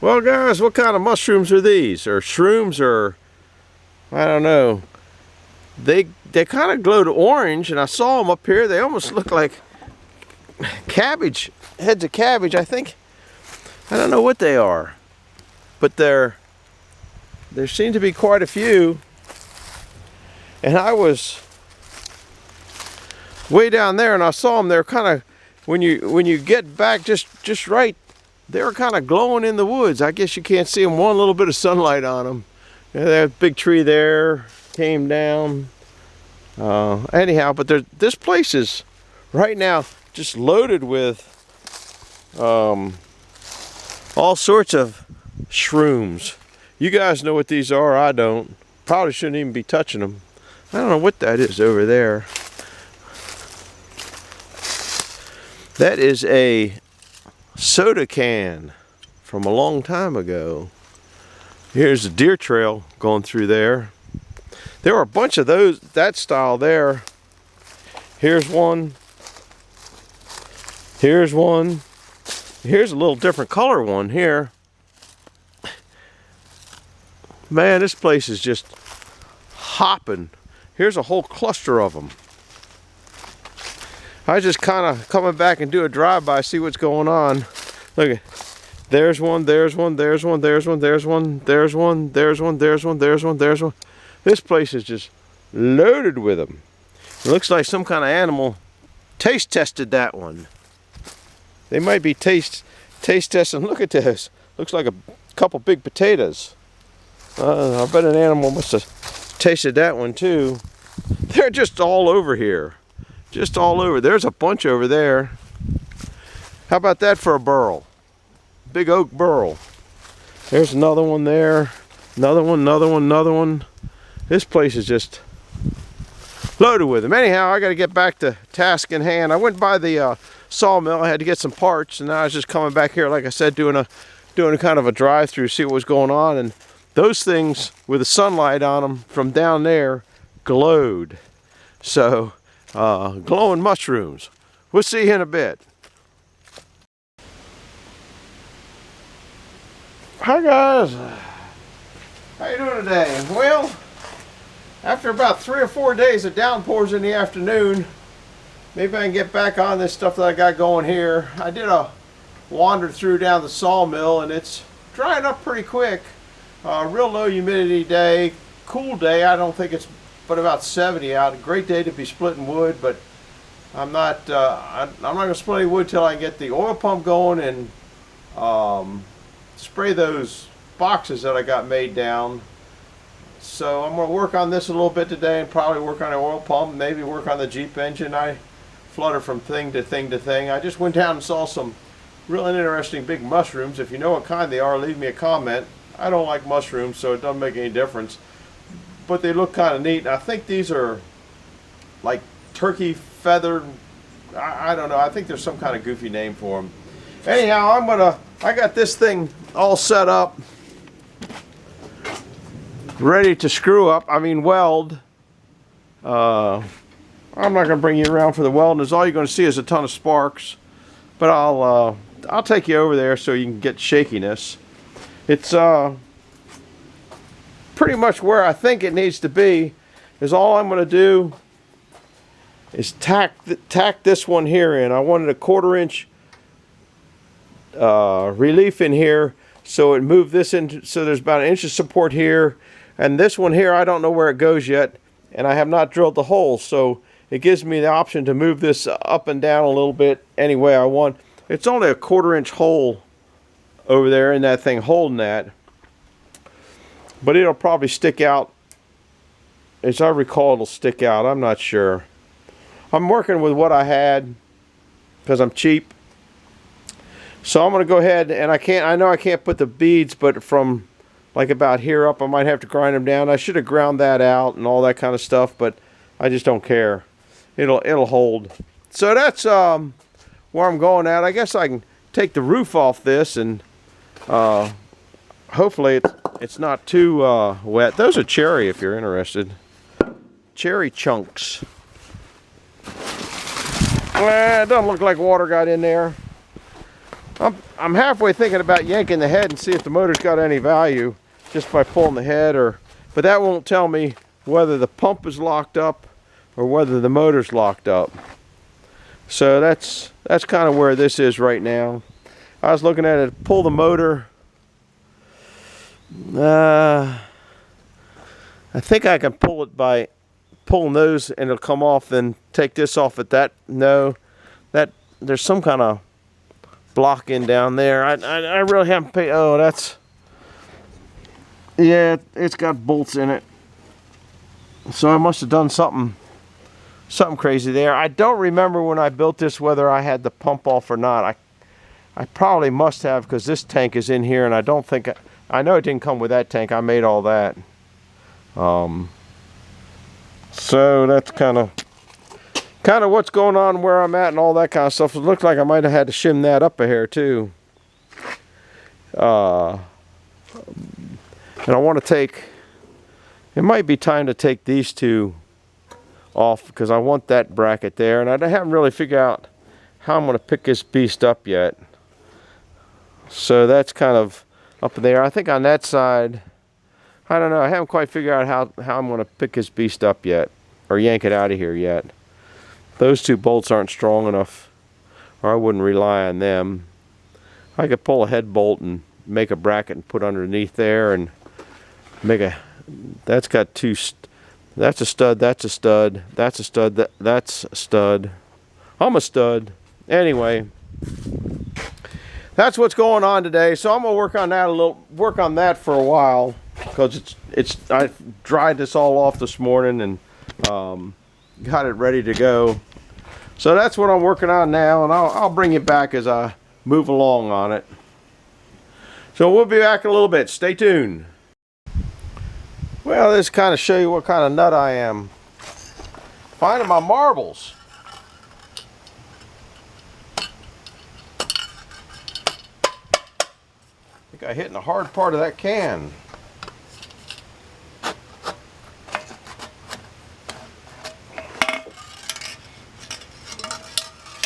Well, guys, what kind of mushrooms are these? Or shrooms, or I don't know. They kind of glowed orange, and I saw them up here. They almost look like cabbage, heads of cabbage. I don't know what they are, but there seem to be quite a few. And I was way down there, and I saw them. They're kind of, when you get back just right, they were kind of glowing in the woods. I guess you can't see them. One little bit of sunlight on them. There's a big tree there, came down. Anyhow, but this place is right now just loaded with all sorts of shrooms. You guys know what these are. I don't. Probably shouldn't even be touching them. I don't know what that is over there. That is a soda can from a long time ago. Here's a deer trail going through there. There were a bunch of those, that style there. Here's one. Here's one. Here's a little different color one here. Man, this place is just hopping. Here's a whole cluster of them. I just kind of coming back and do a drive-by, see what's going on. Look at, there's one, there's one, there's one, there's one, there's one, there's one, there's one, there's one, there's one, there's one. This place is just loaded with them. It looks like some kind of animal taste tested that one. They might be taste testing. Look at this. Looks like a couple big potatoes. I bet an animal must have tasted that one too. They're just all over here. Just all over. There's a bunch over there. How about that for a burl? Big oak burl. There's another one there. Another one, another one, another one. This place is just loaded with them. Anyhow, I got to get back to task in hand. I went by the sawmill. I had to get some parts, and now I was just coming back here, like I said, doing a kind of a drive-through, see what was going on. And those things with the sunlight on them from down there glowed. So, glowing mushrooms. We'll see you in a bit. Hi guys. How you doing today? Well, after about 3 or 4 days of downpours in the afternoon, maybe I can get back on this stuff that I got going here. I did a wander through down the sawmill, and it's drying up pretty quick. Real low humidity day, cool day. I don't think it's but about 70 out. A great day to be splitting wood, but I'm not going to split any wood till I get the oil pump going and spray those boxes that I got made down. So I'm going to work on this a little bit today and probably work on the oil pump, maybe work on the Jeep engine. I flutter from thing to thing to thing. I just went down and saw some really interesting big mushrooms. If you know what kind they are, leave me a comment. I don't like mushrooms, so it doesn't make any difference. But they look kind of neat. And I think these are like turkey feathered. I don't know. I think there's some kind of goofy name for them. Anyhow, I got this thing all set up, ready to screw up. I mean, weld. I'm not going to bring you around for the welding. All you're going to see is a ton of sparks. But I'll take you over there so you can get shakiness. It's pretty much where I think it needs to be. Is all I'm going to do is tack this one here in. I wanted a 1/4 inch relief in here, so it moved this into, so there's about 1 inch of support here, and this one here I don't know where it goes yet, and I have not drilled the hole, so it gives me the option to move this up and down a little bit any way I want. It's only a 1/4 inch hole over there in that thing holding that, but it'll probably stick out. As I recall, it'll stick out. I'm not sure. I'm working with what I had because I'm cheap. So I'm going to go ahead, and I know I can't put the beads, but from like about here up, I might have to grind them down. I should have ground that out and all that kind of stuff, but I just don't care. It'll hold. So that's where I'm going at. I guess I can take the roof off this, and hopefully it's not too wet. Those are cherry if you're interested. Cherry chunks. It doesn't look like water got in there. I'm halfway thinking about yanking the head and see if the motor's got any value just by pulling the head, but that won't tell me whether the pump is locked up or whether the motor's locked up. So that's kind of where this is right now. I was looking at it, pull the motor. I think I can pull it by pulling those and it'll come off, then take this off at that. No, that there's some kind of block in down there. I really haven't paid. Oh, that's, yeah, it's got bolts in it. So I must have done something crazy there. I don't remember when I built this whether I had the pump off or not. I probably must have, because this tank is in here, and I don't think I know it didn't come with that tank. I made all that. So that's kind of what's going on, where I'm at and all that kind of stuff. It looked like I might have had to shim that up a hair too. And I want to take, it might be time to take these two off, because I want that bracket there, and I haven't really figured out how I'm going to pick this beast up yet. So that's kind of up there. I think on that side, I don't know, I haven't quite figured out how I'm going to pick this beast up yet, or yank it out of here yet. Those two bolts aren't strong enough, or I wouldn't rely on them. I could pull a head bolt and make a bracket and put underneath there, and make a, that's got two, that's a stud, that's a stud, that's a stud, that's a stud. I'm a stud. Anyway, that's what's going on today. So I'm gonna work on that for a while, because I dried this all off this morning and got it ready to go. So that's what I'm working on now, and I'll bring you back as I move along on it. So we'll be back in a little bit. Stay tuned. Well, this kind of show you what kind of nut I am. Finding my marbles. I think I hit in the hard part of that can.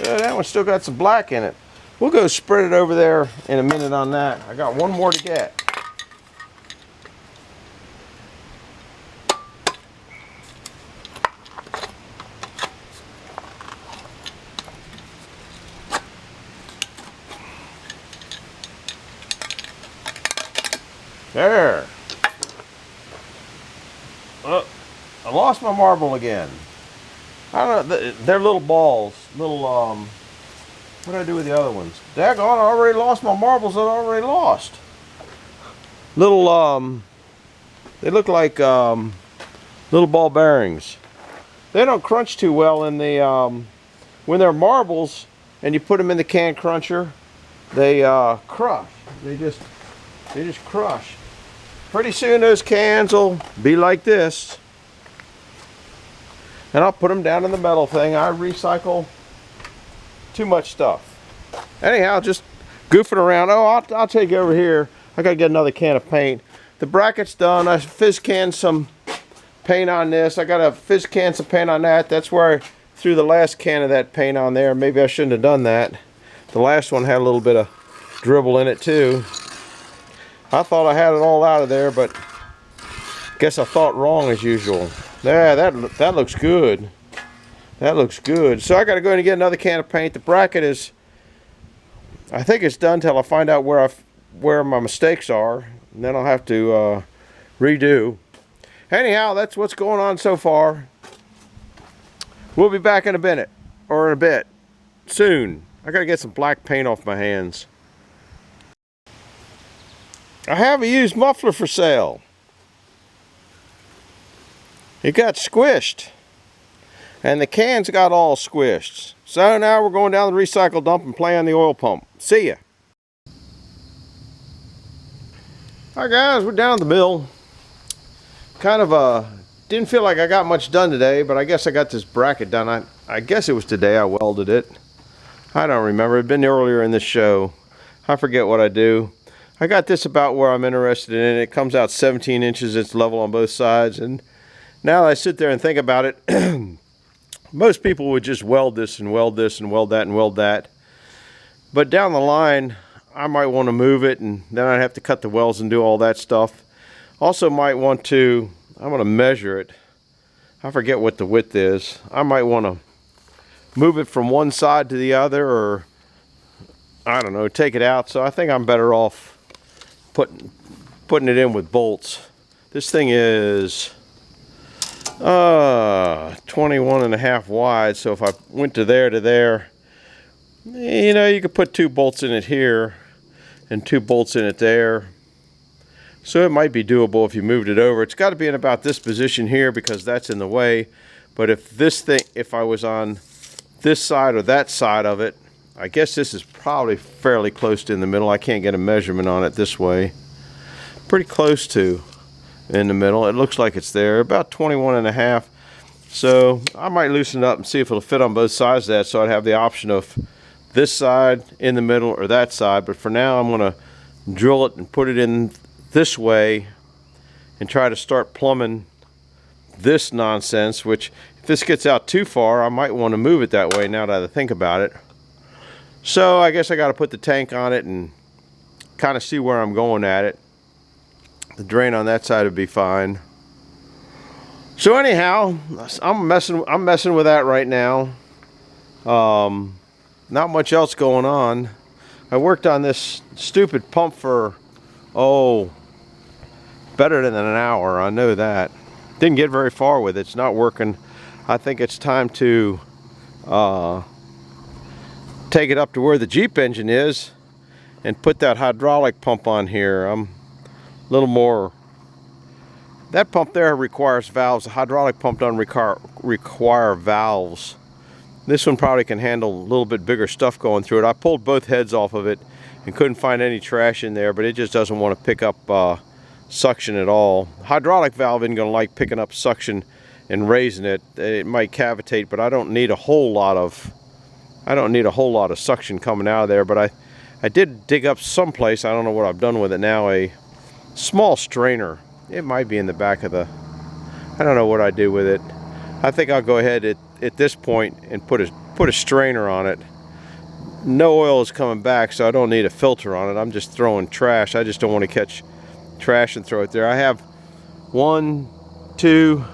That one still got some black in it. We'll go spread it over there in a minute on that. I got one more to get. There. Oh, I lost my marble again. I don't know, they're little balls. Little, what did I do with the other ones? Daggone, I already lost my marbles that I already lost. Little, they look like, little ball bearings. They don't crunch too well in the, when they're marbles and you put them in the can cruncher, they, crush. They just crush. Pretty soon those cans will be like this. And I'll put them down in the metal thing. I recycle too much stuff. Anyhow, just goofing around. Oh, I'll take you over here. I gotta get another can of paint. The bracket's done. I fizz canned some paint on this. I got a fizz can some paint on that. That's where I threw the last can of that paint on there. Maybe I shouldn't have done that. The last one had a little bit of dribble in it too. I thought I had it all out of there, but guess I thought wrong as usual. Yeah, that looks good. That looks good. So I got to go in and get another can of paint. The bracket is, I think it's done till I find out where my mistakes are, and then I'll have to redo. Anyhow, that's what's going on so far. We'll be back in a minute, or in a bit, soon. I got to get some black paint off my hands. I have a used muffler for sale. It got squished, and the cans got all squished. So now we're going down the recycle dump and play on the oil pump. See ya. Alright guys, we're down at the mill. Kind of didn't feel like I got much done today, but I guess I got this bracket done. I guess it was today I welded it. I don't remember. It'd been earlier in this show. I forget what I do. I got this about where I'm interested in it. It comes out 17 inches. It's level on both sides, and now that I sit there and think about it, most people would just weld this and weld this and weld that and weld that. But down the line, I might want to move it, and then I'd have to cut the welds and do all that stuff. Also might want to, I'm going to measure it. I forget what the width is. I might want to move it from one side to the other, or I don't know, take it out. So I think I'm better off putting it in with bolts. This thing is 21.5 wide, so if I went to there, you know, you could put 2 bolts in it here and 2 bolts in it there. So it might be doable if you moved it over. It's got to be in about this position here because that's in the way. But if I was on this side or that side of it, I guess this is probably fairly close to in the middle. I can't get a measurement on it this way. Pretty close to in the middle. It looks like it's there, about 21.5. So I might loosen it up and see if it'll fit on both sides of that, so I'd have the option of this side in the middle or that side. But for now, I'm going to drill it and put it in this way and try to start plumbing this nonsense, which if this gets out too far, I might want to move it that way now that I think about it. So I guess I got to put the tank on it and kind of see where I'm going at it. The drain on that side would be fine. So anyhow, I'm messing with that right now. Not much else going on. I worked on this stupid pump for, better than an hour. I know that. Didn't get very far with it. It's not working. I think it's time to take it up to where the Jeep engine is and put that hydraulic pump on here. I'm a little more. That pump there requires valves. The hydraulic pump doesn't require valves. This one probably can handle a little bit bigger stuff going through it. I pulled both heads off of it and couldn't find any trash in there, but it just doesn't want to pick up suction at all. Hydraulic valve isn't going to like picking up suction and raising it. It might cavitate, but I don't need a whole lot of suction coming out of there. But I did dig up someplace, I don't know what I've done with it now, a small strainer. It might be in the back of the, I don't know what I do with it. I think I'll go ahead at this point and put a strainer on it. No oil is coming back, so I don't need a filter on it. I'm just throwing trash. I just don't want to catch trash and throw it there. I have 1, 2,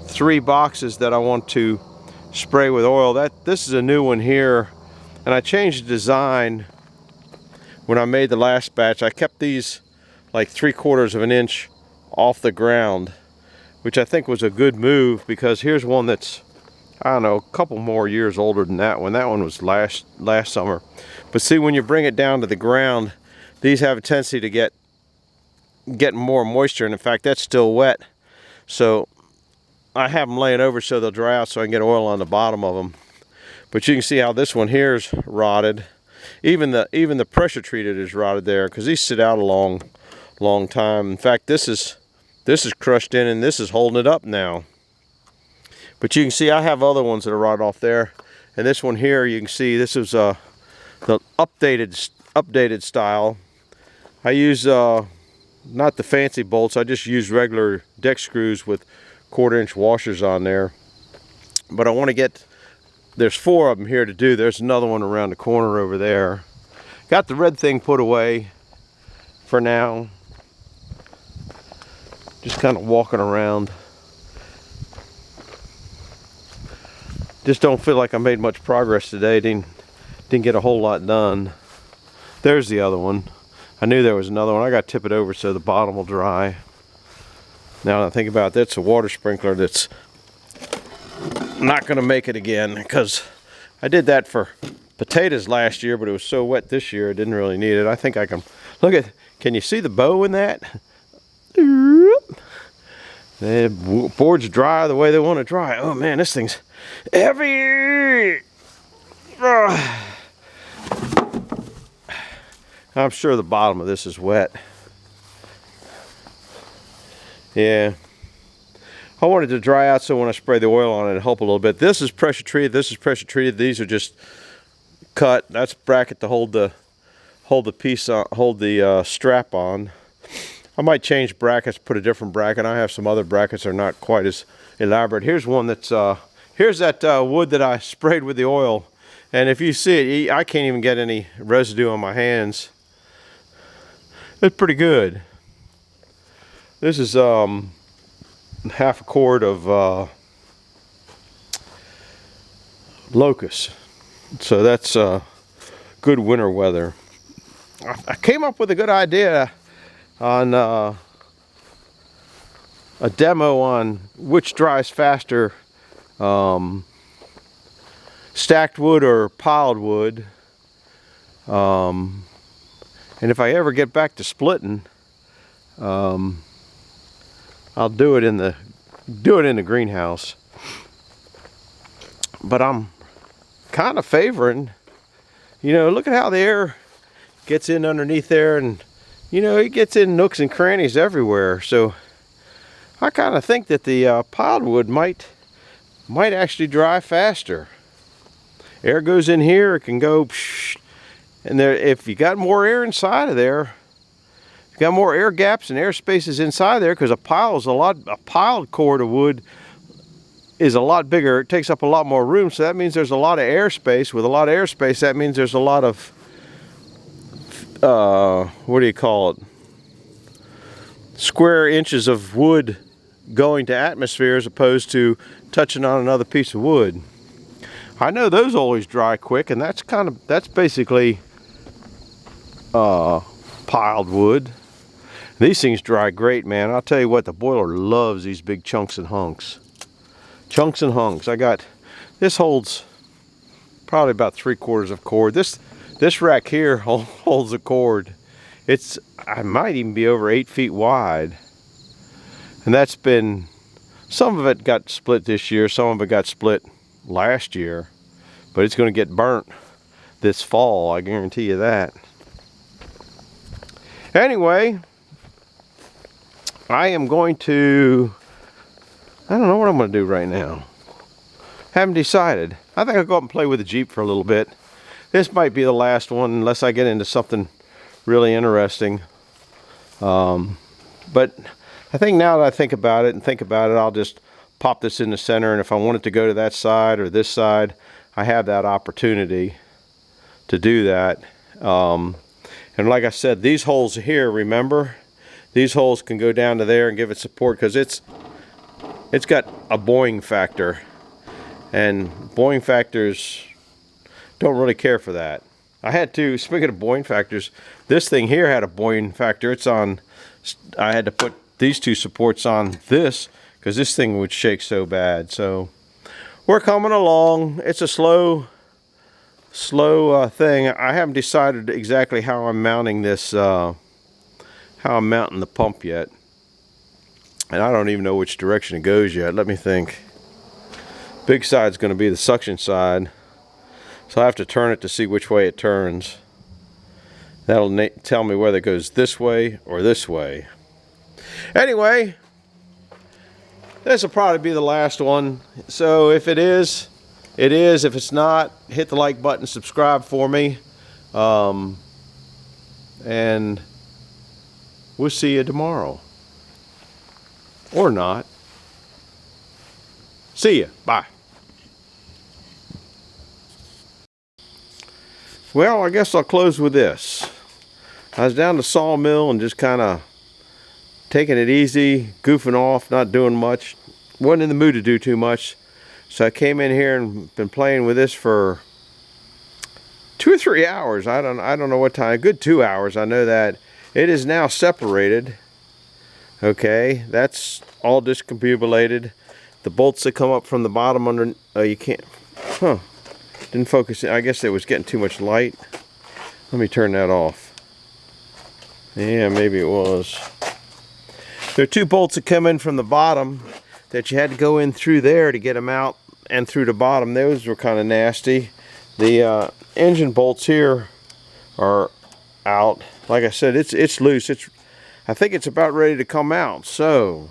3 boxes that I want to spray with oil. This is a new one here, and I changed the design when I made the last batch. I kept these like 3/4 of an inch off the ground, which I think was a good move, because here's one that's, I don't know, a couple more years older than that one. That one was last summer. But see, when you bring it down to the ground, these have a tendency to get more moisture, and in fact that's still wet. So I have them laying over so they'll dry out so I can get oil on the bottom of them. But you can see how this one here is rotted. Even the pressure treated is rotted there, because these sit out a long time. In fact, this is crushed in, and this is holding it up now. But you can see I have other ones that are rotted off there, and this one here, you can see this is the updated style. I use not the fancy bolts. I just use regular deck screws with 1/4 inch washers on there. But I want to get, there's 4 of them here to do. There's another one around the corner over there. Got the red thing put away for now. Just kind of walking around. Just don't feel like I made much progress today. Didn't get a whole lot done. There's the other one. I knew there was another one. I got to tip it over so the bottom will dry. Now that I think about it, that's a water sprinkler that's not going to make it again, because I did that for potatoes last year, but it was so wet this year I didn't really need it. I think I can, look at, can you see the bow in that? The boards dry the way they want to dry. Oh man, this thing's heavy. I'm sure the bottom of this is wet. Yeah. I wanted to dry out so when I spray the oil on it, it'll help a little bit. This is pressure treated. This is pressure treated. These are just cut. That's bracket to hold the piece on, hold the strap on. I might change brackets, put a different bracket. I have some other brackets that are not quite as elaborate. Here's one that's here's that wood that I sprayed with the oil. And if you see it, I can't even get any residue on my hands. It's pretty good. This is half a quart of locust. So that's good winter weather. I came up with a good idea on a demo on which dries faster, stacked wood or piled wood. And if I ever get back to splitting, I'll do it in the greenhouse. But I'm kind of favoring, you know, look at how the air gets in underneath there, and you know, it gets in nooks and crannies everywhere. So I kind of think that the piled wood might actually dry faster. Air goes in here, it can go psh, and there, if you got more air inside of there, you got more air gaps and air spaces inside there, because a piled cord of wood is a lot bigger. It takes up a lot more room, so that means there's a lot of airspace. With a lot of airspace, that means there's a lot of what do you call it? Square inches of wood going to atmosphere as opposed to touching on another piece of wood. I know those always dry quick, and that's basically piled wood. These things dry great, man. I'll tell you what, the boiler loves these big chunks and hunks. Chunks and hunks. This holds probably about 3/4 of cord. This rack here holds a cord. I might even be over 8 feet wide. And that's been, some of it got split this year, some of it got split last year. But it's going to get burnt this fall, I guarantee you that. Anyway, I am going to, I don't know what I'm going to do right now. Haven't decided. I think I'll go up and play with the Jeep for a little bit. This might be the last one unless I get into something really interesting. But I think now that I think about it, I'll just pop this in the center, and if I want it to go to that side or this side, I have that opportunity to do that. And like I said, these holes here, remember? These holes can go down to there and give it support, because it's got a boing factor. And boing factors don't really care for that. I had to, speaking of boing factors, this thing here had a boing factor. I had to put these two supports on this because this thing would shake so bad. So we're coming along. It's a slow thing. I haven't decided exactly how I'm mounting this, how I'm mounting the pump yet. And I don't even know which direction it goes yet. Let me think. Big side's going to be the suction side. So I have to turn it to see which way it turns. That'll tell me whether it goes this way or this way. Anyway, this will probably be the last one. So if it is, it is. If it's not, hit the like button, subscribe for me. And we'll see you tomorrow. Or not. See ya. Bye. Well, I guess I'll close with this. I was down to Sawmill and just kind of taking it easy, goofing off, not doing much. Wasn't in the mood to do too much. So I came in here and been playing with this for 2 or 3 hours. I don't know what time. A good 2 hours. I know that. It is now separated. Okay, that's all discombobulated. The bolts that come up from the bottom under, you can't, didn't focus. I guess it was getting too much light. Let me turn that off. Yeah, maybe it was. There are 2 bolts that come in from the bottom that you had to go in through there to get them out and through the bottom. Those were kind of nasty. The engine bolts here are out. Like I said, it's loose. I think it's about ready to come out. So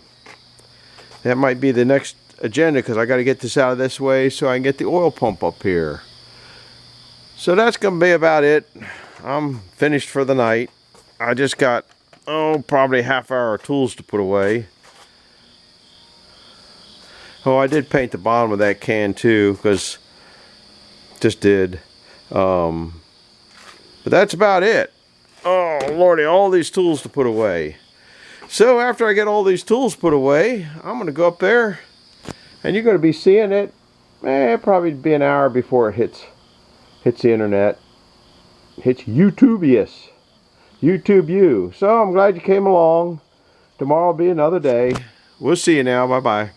that might be the next agenda, because I got to get this out of this way so I can get the oil pump up here. So that's going to be about it. I'm finished for the night. I just got, probably a half hour of tools to put away. Oh, I did paint the bottom of that can too, because Just did. But that's about it. Oh, Lordy, all these tools to put away. So after I get all these tools put away, I'm going to go up there, and you're going to be seeing it. Probably be an hour before it hits the internet. Hits YouTube-ious. YouTube you. So I'm glad you came along. Tomorrow will be another day. We'll see you now. Bye-bye.